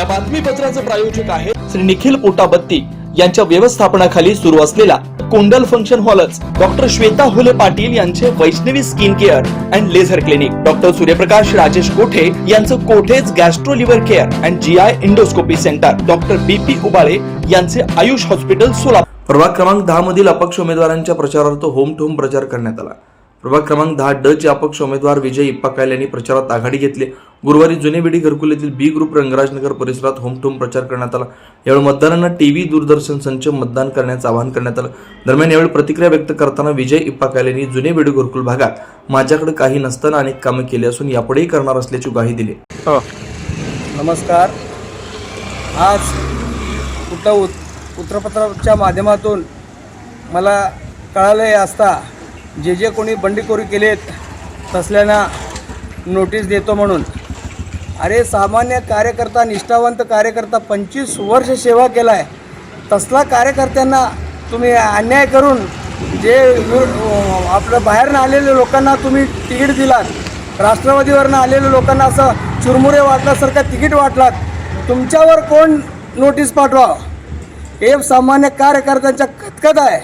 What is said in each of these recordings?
या बातमीपत्राचे प्रायोजक आहे श्री निखिल पोटाबत्ती यांच्या व्यवस्थापनाखाली सुरू असलेला कोंडल फंक्शन हॉलच, डॉक्टर श्वेता हुले पाटील यांचे Vaishnavi skin care and laser clinic, doctor Suryaprakash Rajesh Kothe यांचं Kothe's gastro liver care and GI endoscopy centre, doctor BP Ubale यांचे आयुष हॉस्पिटल सोलापूर। प्रभाग क्रमांक 10 मधील अपक्ष उमेदवारांच्या प्रचारार्थ होम टू होम प्रचार करण्यात आला। प्रभाग क्रमांक 10 ड चे अपक्ष उमेदवार विजय इप्पा कायल यांनी प्रचारात आघाडी घेतली। गुरुवारी जुने बेडी घरकुल येथील बी ग्रुप रंगराजनगर परिसरात होम टू होम प्रचार करण्यात आला। यावेळी मतदारांना टीव्ही दूरदर्शन संच मतदान करण्याचं आवाहन करण्यात आलं। दरम्यान यावेळी प्रतिक्रिया व्यक्त करताना विजय इप्पा कायल यांनी जुने बेडी घरकुल भागात माझ्याकडे काही नसताना अनेक कामे केली असून यापुढेही करणार असल्याची ग्वाही दिली। नमस्कार। आज उत्तरपत्राच्या माध्यमातून मला कळाले असता जे कोणी बंडखोरी केलेत तसल्यांना नोटीस देतो म्हणून। अरे सामान्य कार्यकर्ता, निष्ठावंत कार्यकर्ता, 25 वर्ष सेवा केला आहे, तसला कार्यकर्त्यांना तुम्ही अन्याय करून जे आपलं बाहेरनं आलेल्या लोकांना तुम्ही तिकीट दिलात, राष्ट्रवादीवरनं आलेल्या लोकांना असं चुरमुरे वाटल्यासारखं तिकीट वाटलात, तुमच्यावर कोण नोटीस पाठवा? हे सामान्य कार्यकर्त्यांच्या खतखत आहे।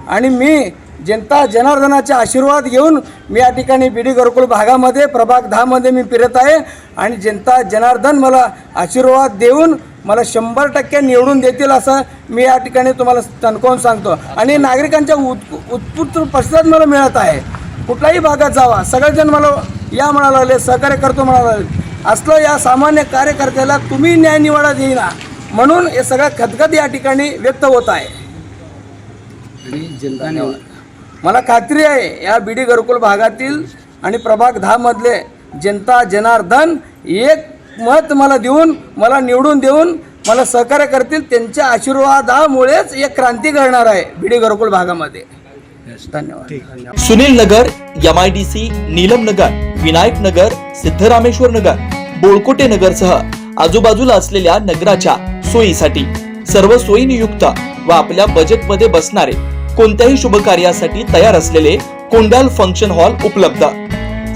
आणि मी जनता जनार्दनाचे आशीर्वाद घेऊन मी या ठिकाणी बीडी घरकुल भागामध्ये प्रभाग 10 मध्ये मी फिरत आहे आणि जनता जनार्दन मला आशीर्वाद देऊन मला 100% निवडून देतील असं मी या ठिकाणी तुम्हाला तणकवून सांगतो। आणि नागरिकांच्या उत्स्फूर्त प्रतिसाद मला मिळत आहे। कुठल्याही भागात जावा, सगळेजण मला या म्हणायला लागले, सहकार्य करतो म्हणायला लागले। असलं या सामान्य कार्यकर्त्याला तुम्ही न्याय निवाडा देईना म्हणून हे सगळं खदखद या ठिकाणी व्यक्त होत आहे। आणि जनता मला खात्री आहे या बीडी घरकुल भागातील आणि प्रभाग 10 मधले जनता जनार्दन एक मत मला देऊन मला निवडून देऊन मला सहकार्य करतील। त्यांच्या आशीर्वादामुळेच एक क्रांती घडणार आहे बीडी घरकुल भागामध्ये। धन्यवाद। सुनील नगर, MIDC, नीलम नगर, विनायक नगर, सिद्धरामेश्वर नगर, बोळकोटे नगरसह आजूबाजूला असलेल्या नगराच्या सोयीसाठी सर्व सोयीनियुक्त व आपल्या बजेटमध्ये बसणारे कोणत्याही शुभ कार्यासाठी तयार असलेले कोंडाल फंक्शन हॉल उपलब्ध।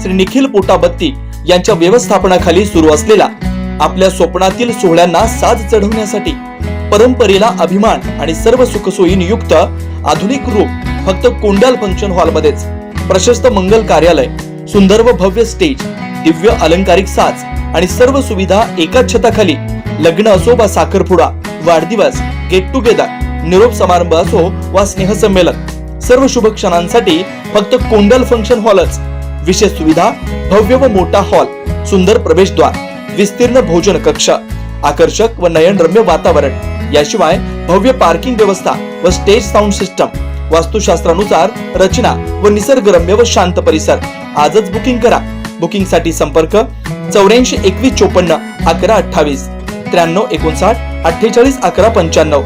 श्री निखिल पोटाबत्ती यांच्या व्यवस्थापनाखाली सुरू असलेला आपल्या स्वप्नातील सोहळ्यांना साज चढवण्यासाठी परंपरेला अभिमान आणि सर्व सुखसोयी युक्त आधुनिक रूप फक्त कोंडाल फंक्शन हॉल मध्येच। प्रशस्त मंगल कार्यालय, सुंदर व भव्य स्टेज, दिव्य अलंकारिक साज आणि सर्व सुविधा एकाच छताखाली। लग्न असो वा साखरपुडा, वाढदिवस, गेट टुगेदर, निरोप समारंभ असो वा स्नेहसंमेलन, सर्व शुभ क्षणांसाठी फक्त कोंडल फंक्शन हॉलच। विशेष सुविधा, भव्य व मोठा हॉल, सुंदर प्रवेशद्वार, विस्तीर्ण भोजन कक्ष, आकर्षक व नयनरम्य वातावरण, याशिवाय भव्य पार्किंग व्यवस्था व स्टेज साऊंड सिस्टम, वास्तुशास्त्रानुसार रचना व निसर्गरम्य व शांत परिसर। आजच बुकिंग करा। बुकिंग साठी संपर्क 84 21 54 11 28 93 59 48 11 95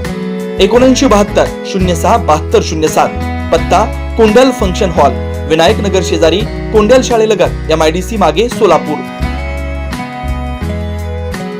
79 72 06 72 07। पत्ता कोंडल फंक्शन हॉल, विनायक नगर शेजारी कोंडल शाळेलगत, MIDC मागे, सोलापूर।